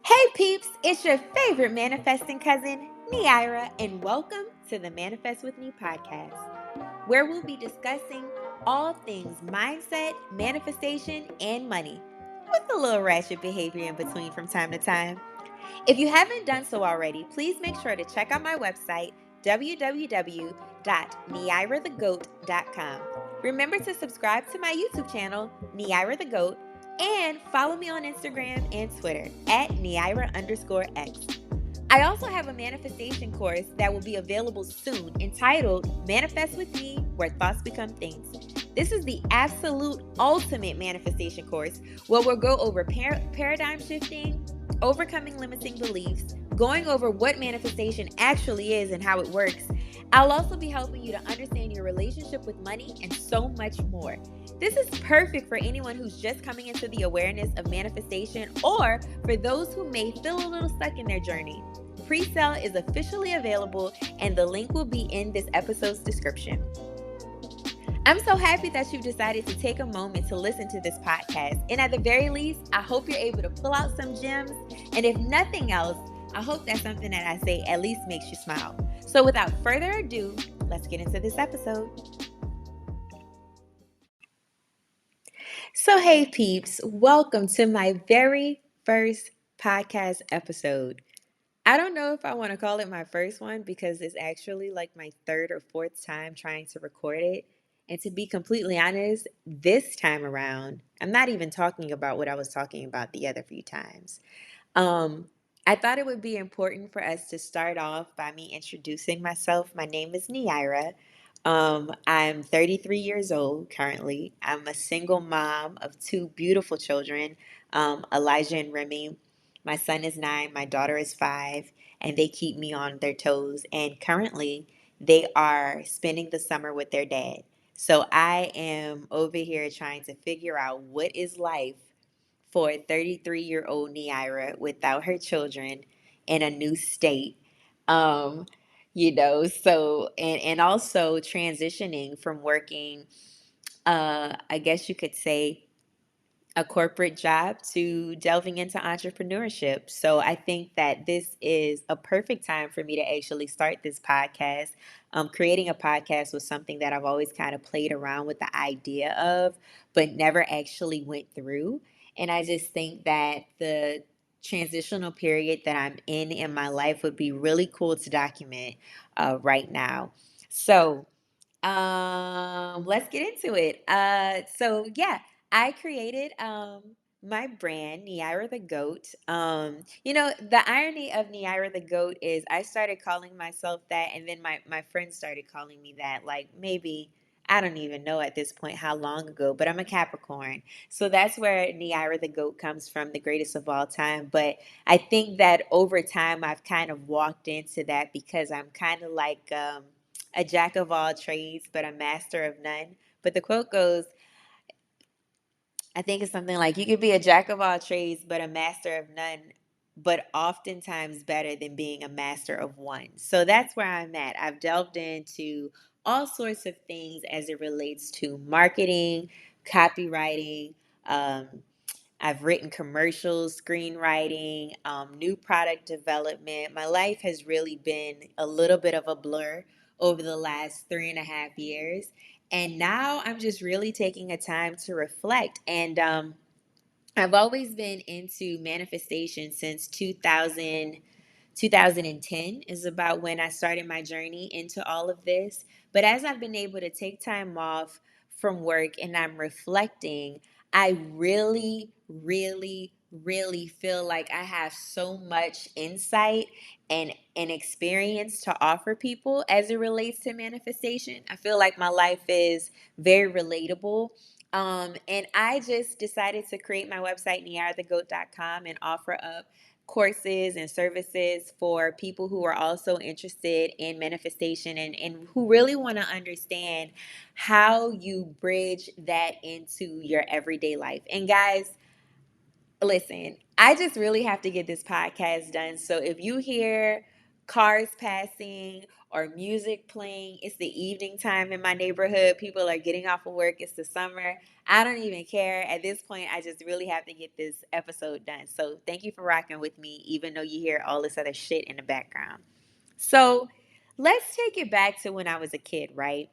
Hey peeps, it's your favorite manifesting cousin, Neira, and welcome to the Manifest With Me podcast, where we'll be discussing all things mindset, manifestation, and money, with a little ratchet behavior in between from time to time. If you haven't done so already, please make sure to check out my website, www.neirathegoat.com. Remember to subscribe to my YouTube channel, Neira the Goat, and follow me on Instagram and Twitter at Neira_X. I also have a manifestation course that will be available soon entitled Manifest with Me, Where Thoughts Become Things. This is the absolute ultimate manifestation course where we'll go over paradigm shifting, overcoming limiting beliefs, going over what manifestation actually is and how it works. I'll also be helping you to understand your relationship with money and so much more. This is perfect for anyone who's just coming into the awareness of manifestation or for those who may feel a little stuck in their journey. Pre-sale is officially available and the link will be in this episode's description. I'm so happy that you've decided to take a moment to listen to this podcast. And at the very least, I hope you're able to pull out some gems. And if nothing else, I hope that something that I say at least makes you smile. So without further ado, let's get into this episode. So, hey peeps, welcome to my very first podcast episode. I don't know if I want to call it my first one because it's actually like my third or fourth time trying to record it. And to be completely honest, this time around, I'm not even talking about what I was talking about the other few times. Um, I thought it would be important for us to start off by me introducing myself. My name is Neira. I'm 33 years old currently. I'm a single mom of two beautiful children, Elijah and Remy. My son is 9, my daughter is 5, and they keep me on their toes. And currently, they are spending the summer with their dad. So I am over here trying to figure out what is life for a 33-year-old Neira without her children in a new state. Um, and also transitioning from working, I guess you could say, a corporate job to delving into entrepreneurship. So I think that this is a perfect time for me to actually start this podcast. Creating a podcast was something that I've always kind of played around with the idea of, but never actually went through. And I just think that the transitional period that I'm in my life would be really cool to document right now. So, let's get into it. I created my brand, Neira the Goat. The irony of Neira the Goat is I started calling myself that, and then my friends started calling me that. Like maybe I don't even know at this point how long ago, but I'm a Capricorn, so that's where Neira the Goat comes from, the greatest of all time. But I think that over time I've kind of walked into that because I'm kind of like a jack of all trades, but a master of none. But the quote goes, I think it's something like, you could be a jack of all trades, but a master of none, but oftentimes better than being a master of one. So that's where I'm at. I've delved into all sorts of things as it relates to marketing, copywriting. Um, I've written commercials, screenwriting, new product development. My life has really been a little bit of a blur over the last 3.5 years. And now I'm just really taking a time to reflect. And I've always been into manifestation since 2010 is about when I started my journey into all of this. But as I've been able to take time off from work and I'm reflecting, I really, really, really feel like I have so much insight and experience to offer people as it relates to manifestation. I feel like my life is very relatable. And I just decided to create my website, nearthegoat.com, and offer up courses and services for people who are also interested in manifestation and who really want to understand how you bridge that into your everyday life. And guys, listen, I just really have to get this podcast done. So if you hear cars passing or music playing. It's the evening time in my neighborhood. People are getting off of work. It's the summer. I don't even care. At this point, I just really have to get this episode done. So thank you for rocking with me, even though you hear all this other shit in the background. So let's take it back to when I was a kid, right?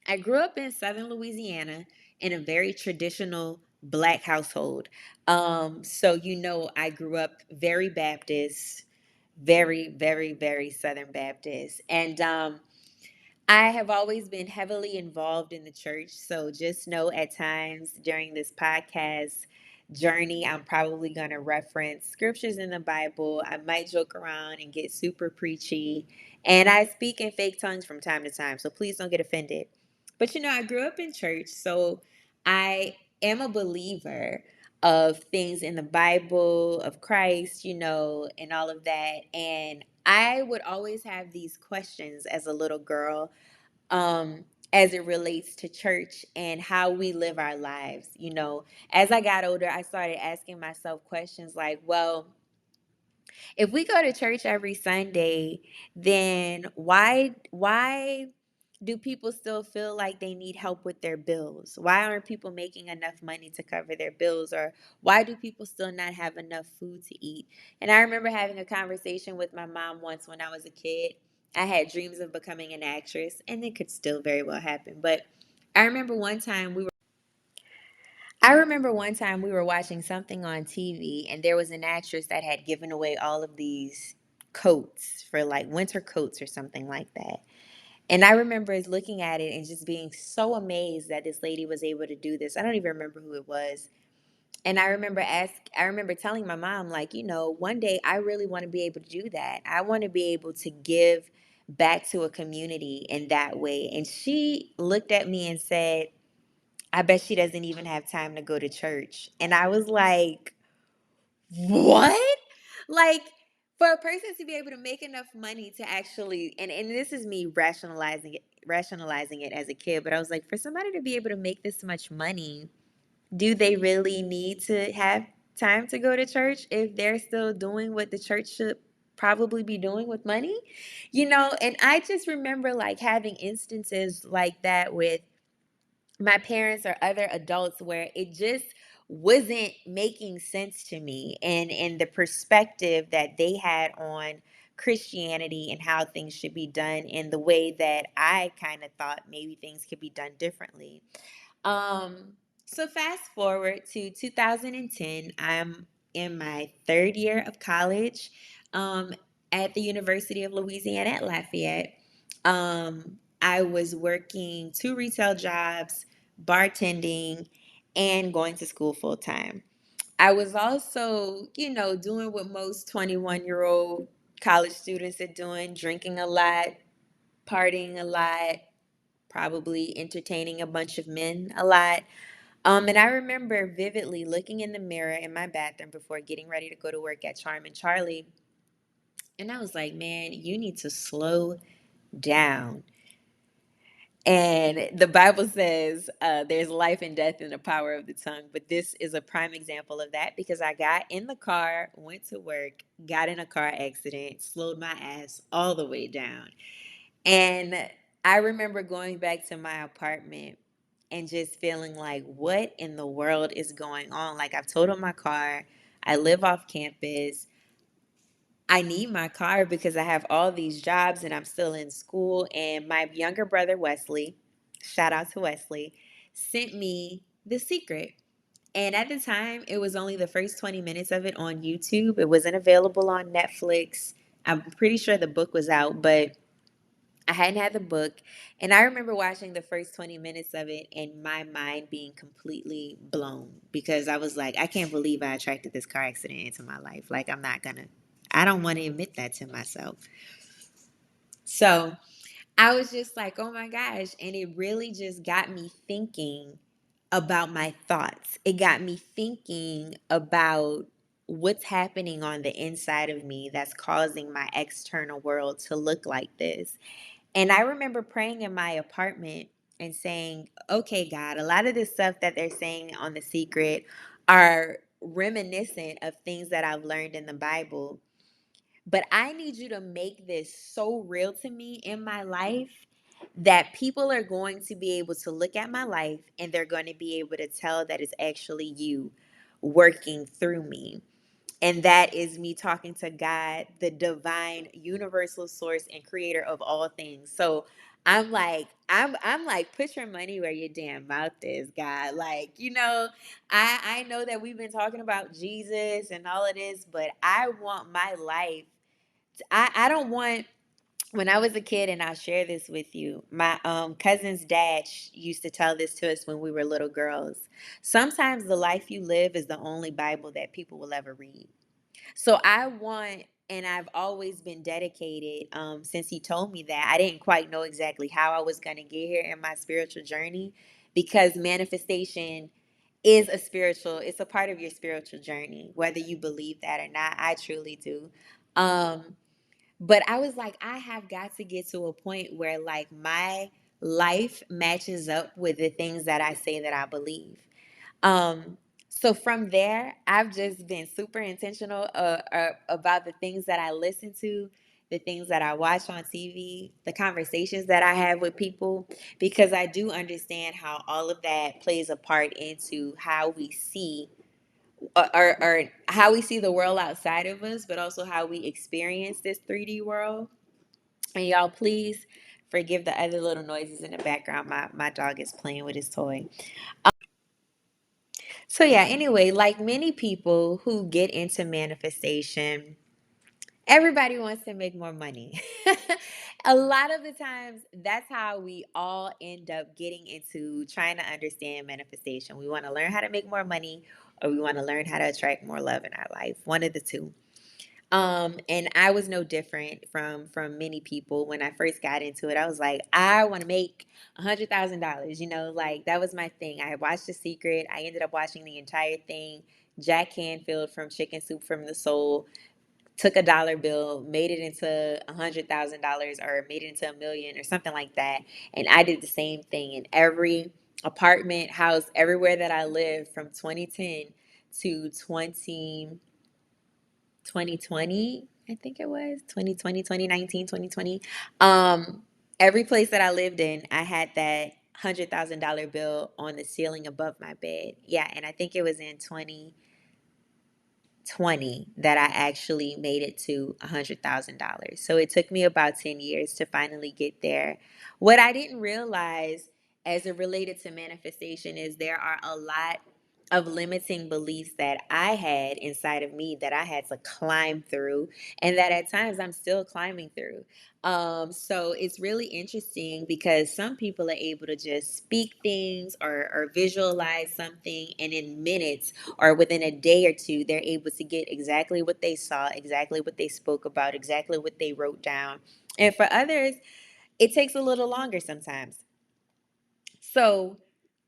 I grew up in southern Louisiana in a very traditional black household. I grew up very Baptist, very, very, very Southern Baptist. And I have always been heavily involved in the church. So just know at times during this podcast journey, I'm probably going to reference scriptures in the Bible. I might joke around and get super preachy. And I speak in fake tongues from time to time. So please don't get offended. But I grew up in church. So I am a believer of things in the Bible, of Christ, and all of that. And I would always have these questions as a little girl, as it relates to church and how we live our lives. As I got older, I started asking myself questions like, well, if we go to church every Sunday, then why do people still feel like they need help with their bills? Why aren't people making enough money to cover their bills? Or why do people still not have enough food to eat? And I remember having a conversation with my mom once when I was a kid. I had dreams of becoming an actress, and it could still very well happen. But I remember one time we were I remember one time we were watching something on TV, and there was an actress that had given away all of these coats for like winter coats or something like that. And I remember looking at it and just being so amazed that this lady was able to do this. I don't even remember who it was. And I remember telling my mom, like, one day I really want to be able to do that. I want to be able to give back to a community in that way. And she looked at me and said, I bet she doesn't even have time to go to church. And I was like, what? Like, for a person to be able to make enough money to actually, and this is me rationalizing it as a kid, but I was like, for somebody to be able to make this much money, do they really need to have time to go to church if they're still doing what the church should probably be doing with money? And I just remember like having instances like that with my parents or other adults where it just wasn't making sense to me, and the perspective that they had on Christianity and how things should be done in the way that I kind of thought maybe things could be done differently. um so fast forward to 2010. I'm in my third year of college, um at the University of Louisiana at Lafayette. I was working two retail jobs, bartending, and going to school full time. I was also, doing what most 21-year-old college students are doing, drinking a lot, partying a lot, probably entertaining a bunch of men a lot. And I remember vividly looking in the mirror in my bathroom before getting ready to go to work at Charm and Charlie. And I was like, man, you need to slow down. And the Bible says there's life and death in the power of the tongue. But this is a prime example of that because I got in the car, went to work, got in a car accident, slowed my ass all the way down. And I remember going back to my apartment and just feeling like, what in the world is going on? Like, I've totaled my car, I live off campus. I need my car because I have all these jobs and I'm still in school. And my younger brother, Wesley, shout out to Wesley, sent me The Secret. And at the time, it was only the first 20 minutes of it on YouTube. It wasn't available on Netflix. I'm pretty sure the book was out, but I hadn't had the book. And I remember watching the first 20 minutes of it and my mind being completely blown because I was like, I can't believe I attracted this car accident into my life. Like, I don't want to admit that to myself. So I was just like, oh my gosh. And it really just got me thinking about my thoughts. It got me thinking about what's happening on the inside of me that's causing my external world to look like this. And I remember praying in my apartment and saying, okay, God, a lot of this stuff that they're saying on The Secret are reminiscent of things that I've learned in the Bible. But I need you to make this so real to me in my life that people are going to be able to look at my life and they're going to be able to tell that it's actually you working through me. And that is me talking to God, the divine universal source and creator of all things. So I'm like, put your money where your damn mouth is, God. Like, I know that we've been talking about Jesus and all of this, but I want my life. I don't want, when I was a kid, and I'll share this with you. My cousin's dad used to tell this to us when we were little girls. Sometimes the life you live is the only Bible that people will ever read. So I want, and I've always been dedicated since he told me that. I didn't quite know exactly how I was going to get here in my spiritual journey, because manifestation is it's a part of your spiritual journey, whether you believe that or not. I truly do. Um, but I was like, I have got to get to a point where like my life matches up with the things that I say that I believe. Um, so from there, I've just been super intentional about the things that I listen to, the things that I watch on TV, the conversations that I have with people, because I do understand how all of that plays a part into how we see, or how we see the world outside of us, but also how we experience this 3D world. And y'all, please forgive the other little noises in the background. My dog is playing with his toy. So yeah, anyway, like many people who get into manifestation, everybody wants to make more money. A lot of the times, that's how we all end up getting into trying to understand manifestation. We want to learn how to make more money, or we want to learn how to attract more love in our life. One of the two. And I was no different from many people. When I first got into it, I was like, I want to make $100,000. Like that was my thing. I watched The Secret. I ended up watching the entire thing. Jack Canfield from Chicken Soup from the Soul took a dollar bill, made it into $100,000, or made it into 1 million or something like that. And I did the same thing in every apartment, house, everywhere that I lived from 2010 to 2020, I think it was 2020, 2019, 2020. Every place that I lived in, I had that $100,000 bill on the ceiling above my bed. Yeah, and I think it was in 2020 that I actually made it to $100,000. So it took me about 10 years to finally get there. What I didn't realize as it related to manifestation is there are a lot of limiting beliefs that I had inside of me that I had to climb through, and that at times I'm still climbing through. So it's really interesting because some people are able to just speak things, or visualize something, and in minutes or within a day or two, they're able to get exactly what they saw, exactly what they spoke about, exactly what they wrote down. And for others, it takes a little longer sometimes. So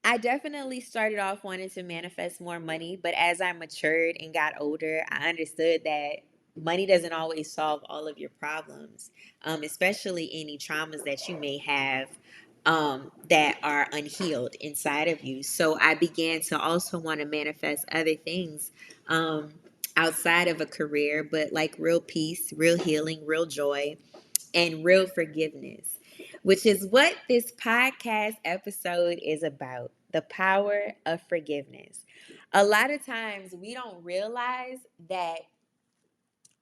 I definitely started off wanting to manifest more money, but as I matured and got older, I understood that money doesn't always solve all of your problems, especially any traumas that you may have that are unhealed inside of you. So I began to also want to manifest other things um, outside of a career, but like real peace, real healing, real joy, and real forgiveness, which is what this podcast episode is about: the power of forgiveness. A lot of times we don't realize that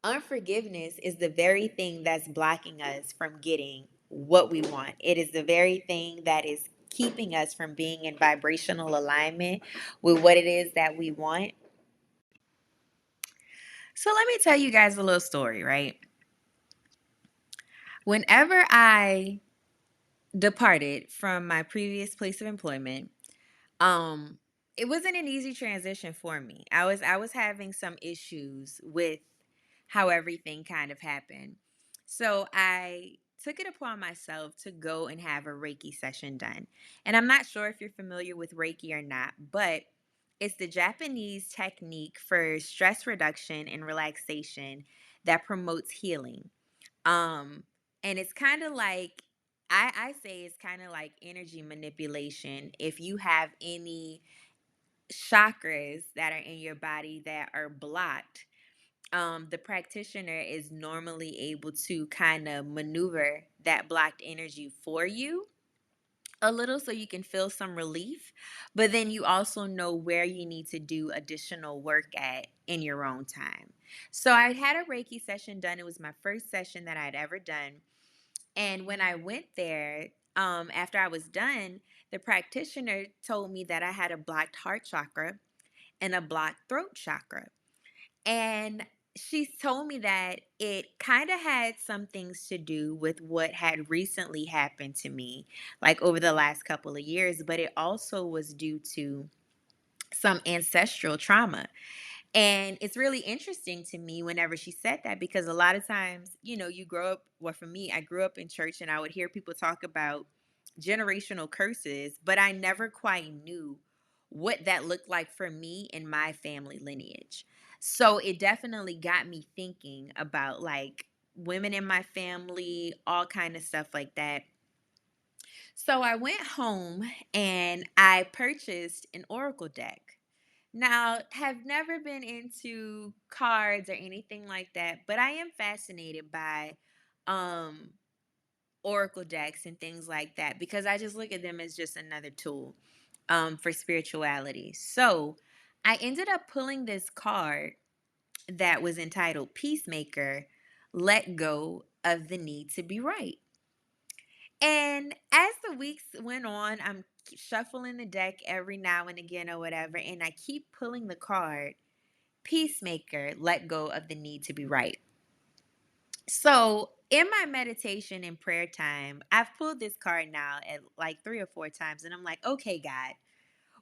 unforgiveness is the very thing that's blocking us from getting what we want. It is the very thing that is keeping us from being in vibrational alignment with what it is that we want. So, let me tell you guys a little story, right? Whenever I departed from my previous place of employment, um it wasn't an easy transition for me. I was having some issues with how everything kind of happened. So I took it upon myself to go and have a Reiki session done. And I'm not sure if you're familiar with Reiki or not, but it's the Japanese technique for stress reduction and relaxation that promotes healing. Um, and it's kind of like, I say it's kind of like energy manipulation. If you have any chakras that are in your body that are blocked, the practitioner is normally able to kind of maneuver that blocked energy for you a little so you can feel some relief, but then you also know where you need to do additional work at in your own time. So I had a Reiki session done. It was my first session that I'd ever done. And when I went there, after I was done, the practitioner told me that I had a blocked heart chakra and a blocked throat chakra. And she told me that it kind of had some things to do with what had recently happened to me, like over the last couple of years, but it also was due to some ancestral trauma. And it's really interesting to me whenever she said that, because a lot of times, you grow up, well, for me, I grew up in church and I would hear people talk about generational curses, but I never quite knew what that looked like for me and my family lineage. So it definitely got me thinking about like women in my family, all kind of stuff like that. So I went home and I purchased an oracle deck. Now, have never been into cards or anything like that, but I am fascinated by um oracle decks and things like that because I just look at them as just another tool for spirituality. So, I ended up pulling this card that was entitled Peacemaker, Let Go of the Need to Be Right. And as the weeks went on, I'm shuffling the deck every now and again or whatever, and I keep pulling the card Peacemaker, Let Go of the Need to Be Right. So, in my meditation and prayer time, I've pulled this card now at like 3 or 4 times, and I'm like, okay, God,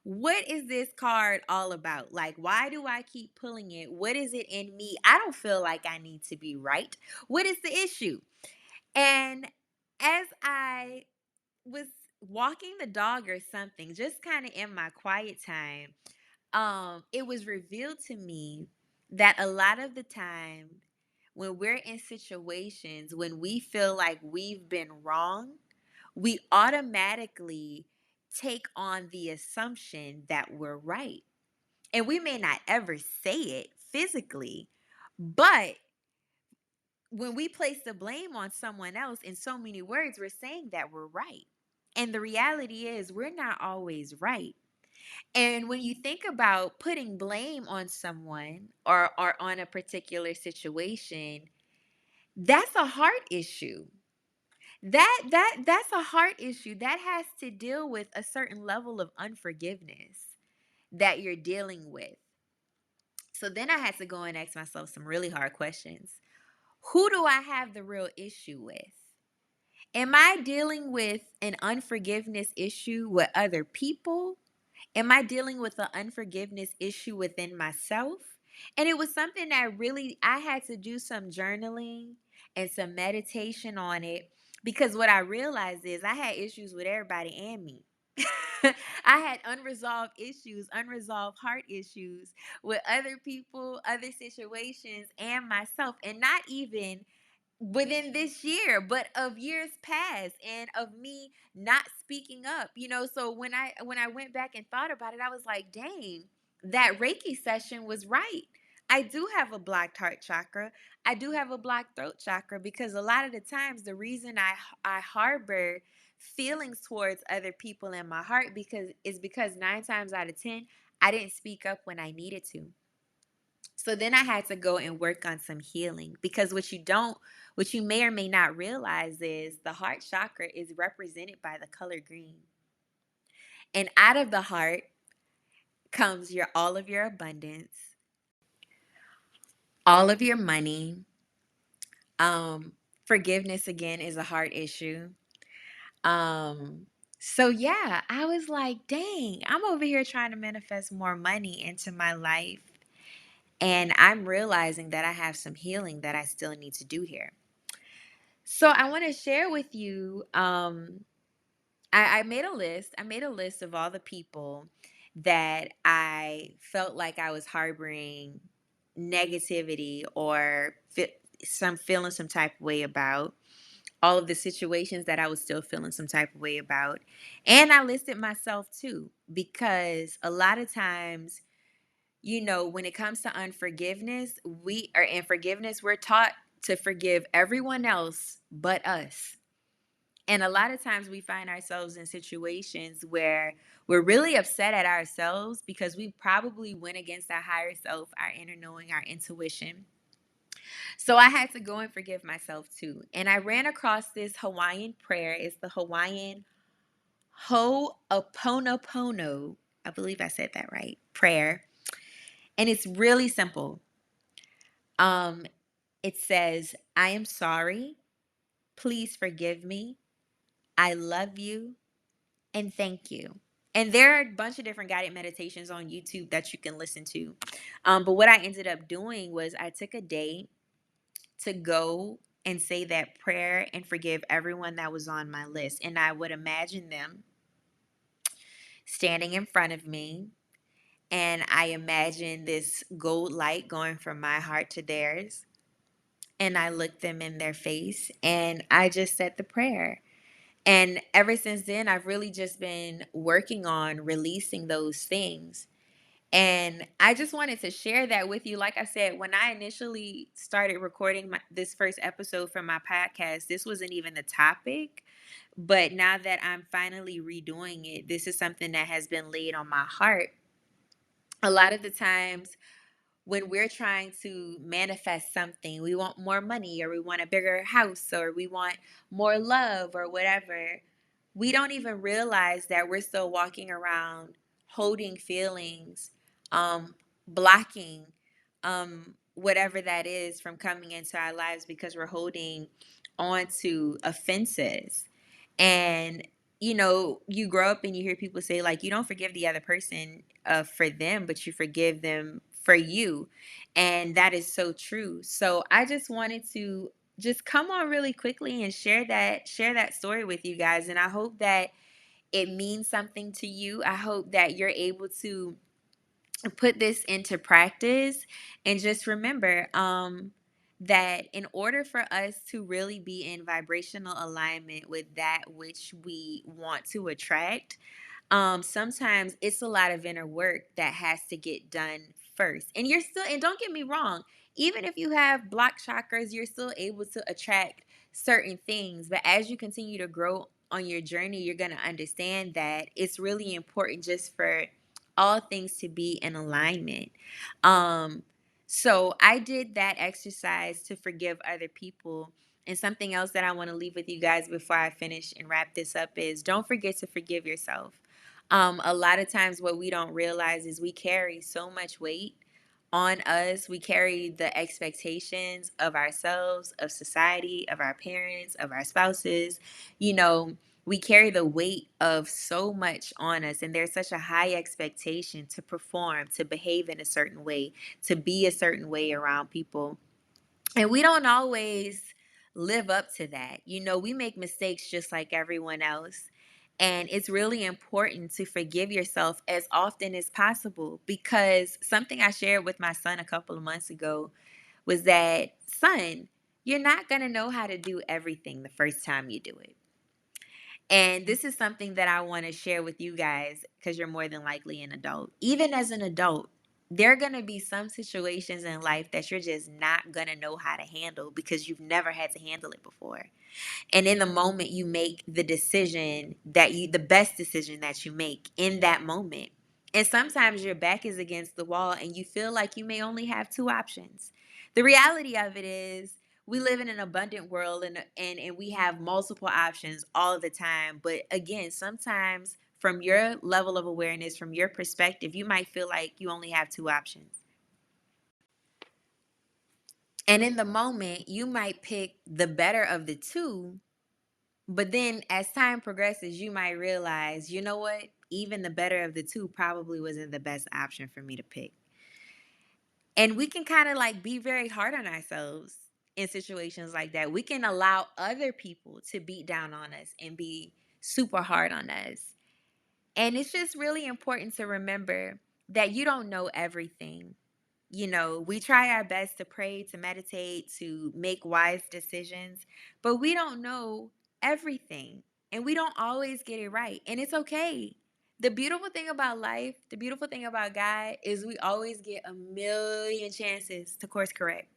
what is this card all about? Like, why do I keep pulling it? What is it in me? I don't feel like I need to be right. What is the issue? And as I was walking the dog or something, just kind of in my quiet time, it was revealed to me that a lot of the time when we're in situations when we feel like we've been wrong, we automatically take on the assumption that we're right. And we may not ever say it physically, but when we place the blame on someone else in so many words, we're saying that we're right. And the reality is, we're not always right. And when you think about putting blame on someone or on a particular situation, that's a heart issue. That's a heart issue. That has to deal with a certain level of unforgiveness that you're dealing with. So then I had to go and ask myself some really hard questions. Who do I have the real issue with? Am I dealing with an unforgiveness issue with other people? Am I dealing with an unforgiveness issue within myself? And it was something that really, I had to do some journaling and some meditation on it, because what I realized is I had issues with everybody and me. I had unresolved issues, unresolved heart issues with other people, other situations, and myself. And not even within this year, but of years past, and of me not speaking up. So when I went back and thought about it, I was like, dang, that Reiki session was right. I do have a blocked heart chakra. I do have a blocked throat chakra, because a lot of the times the reason I harbor feelings towards other people in my heart because 9 times out of 10 I didn't speak up when I needed to. So then I had to go and work on some healing, because what you may or may not realize is the heart chakra is represented by the color green. And out of the heart comes all of your abundance, all of your money. Forgiveness again is a heart issue. Um, so yeah, I was like, dang, I'm over here trying to manifest more money into my life. And I'm realizing that I have some healing that I still need to do here. So I want to share with you. I made a list. I made a list of all the people that I felt like I was harboring negativity or feeling some type of way about. All of the situations that I was still feeling some type of way about, and I listed myself too, because a lot of times when it comes to unforgiveness, we are in forgiveness, we're taught to forgive everyone else but us. And a lot of times we find ourselves in situations where we're really upset at ourselves because we probably went against our higher self, our inner knowing, our intuition. So I had to go and forgive myself too. And I ran across this Hawaiian prayer. It's the Hawaiian Ho'oponopono. I believe I said that right. Prayer. And it's really simple. Um, it says, I am sorry. Please forgive me. I love you and thank you. And there are a bunch of different guided meditations on YouTube that you can listen to. But what I ended up doing was I took a day to go and say that prayer and forgive everyone that was on my list. And I would imagine them standing in front of me. And I imagine this gold light going from my heart to theirs. And I looked them in their face and I just said the prayer. And ever since then, I've really just been working on releasing those things. And I just wanted to share that with you. Like I said, when I initially started recording this first episode for my podcast, this wasn't even the topic. But now that I'm finally redoing it, this is something that has been laid on my heart. A lot of the times, when we're trying to manifest something, we want more money or we want a bigger house or we want more love or whatever, we don't even realize that we're still walking around holding feelings, blocking whatever that is from coming into our lives because we're holding on to offenses. And you grow up and you hear people say, like, you don't forgive the other person for them, but you forgive them for you. And that is so true. So I just wanted to just come on really quickly and share that story with you guys. And I hope that it means something to you. I hope that you're able to put this into practice and just remember that in order for us to really be in vibrational alignment with that which we want to attract, sometimes it's a lot of inner work that has to get done first. And don't get me wrong, even if you have block chakras, you're still able to attract certain things. But as you continue to grow on your journey, you're going to understand that it's really important just for all things to be in alignment. Um, so I did that exercise to forgive other people. And something else that I want to leave with you guys before I finish and wrap this up is don't forget to forgive yourself. A lot of times, what we don't realize is we carry so much weight on us. We carry the expectations of ourselves, of society, of our parents, of our spouses. We carry the weight of so much on us, and there's such a high expectation to perform, to behave in a certain way, to be a certain way around people. And we don't always live up to that. We make mistakes just like everyone else. And it's really important to forgive yourself as often as possible, because something I shared with my son a couple of months ago was that, son, you're not going to know how to do everything the first time you do it. And this is something that I want to share with you guys because you're more than likely an adult. Even as an adult, there are going to be some situations in life that you're just not going to know how to handle because you've never had to handle it before. And in the moment, you make the best decision that you make in that moment. And sometimes your back is against the wall and you feel like you may only have two options. The reality of it is, we live in an abundant world, and we have multiple options all the time. But again, sometimes from your level of awareness, from your perspective, you might feel like you only have two options. And in the moment, you might pick the better of the two. But then as time progresses, you might realize, you know what? Even the better of the two probably wasn't the best option for me to pick. And we can kind of like be very hard on ourselves in situations like that. We can allow other people to beat down on us and be super hard on us. And it's just really important to remember that you don't know everything. We try our best to pray, to meditate, to make wise decisions, but we don't know everything and we don't always get it right. And it's okay. The beautiful thing about life, the beautiful thing about God is we always get a million chances to course correct.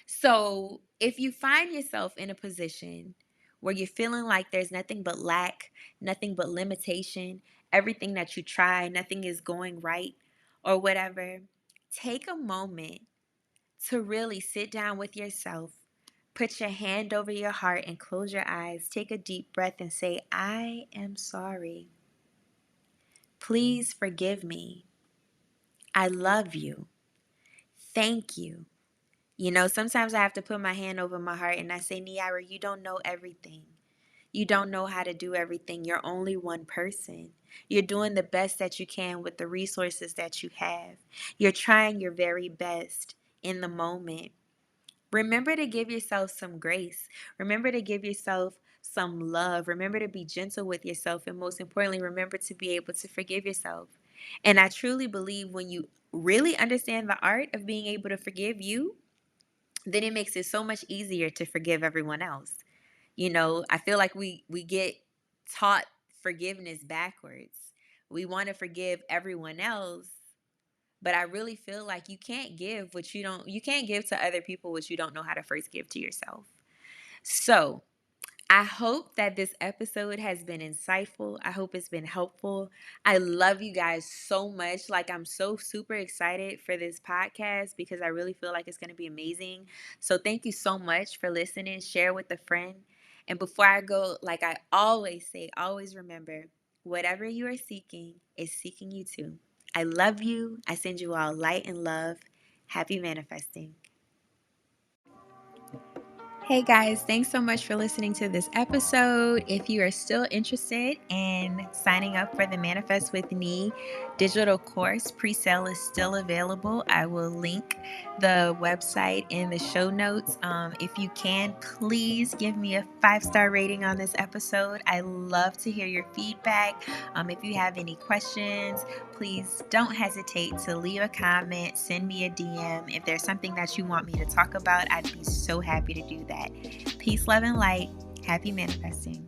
So if you find yourself in a position where you're feeling like there's nothing but lack, nothing but limitation, everything that you try, nothing is going right or whatever, take a moment to really sit down with yourself. Put your hand over your heart and close your eyes. Take a deep breath and say, I am sorry. Please forgive me. I love you. Thank you. You know, sometimes I have to put my hand over my heart and I say, Neira, you don't know everything. You don't know how to do everything. You're only one person. You're doing the best that you can with the resources that you have. You're trying your very best in the moment. Remember to give yourself some grace. Remember to give yourself some love. Remember to be gentle with yourself. And most importantly, remember to be able to forgive yourself. And I truly believe when you really understand the art of being able to forgive you, then it makes it so much easier to forgive everyone else. You know, I feel like we get taught forgiveness backwards. We want to forgive everyone else, but I really feel like you can't give to other people what you don't know how to first give to yourself. So, I hope that this episode has been insightful. I hope it's been helpful. I love you guys so much. Like, I'm so super excited for this podcast because I really feel like it's going to be amazing. So, thank you so much for listening. Share with a friend. And before I go, like I always say, always remember whatever you are seeking is seeking you too. I love you. I send you all light and love. Happy manifesting. Hey guys, thanks so much for listening to this episode. If you are still interested in signing up for the Manifest with Me digital course, pre-sale is still available. I will link the website in the show notes. If you can, please give me a 5-star rating on this episode. I love to hear your feedback. If you have any questions, please don't hesitate to leave a comment, send me a DM. If there's something that you want me to talk about, I'd be so happy to do that. Peace, love, and light. Happy manifesting.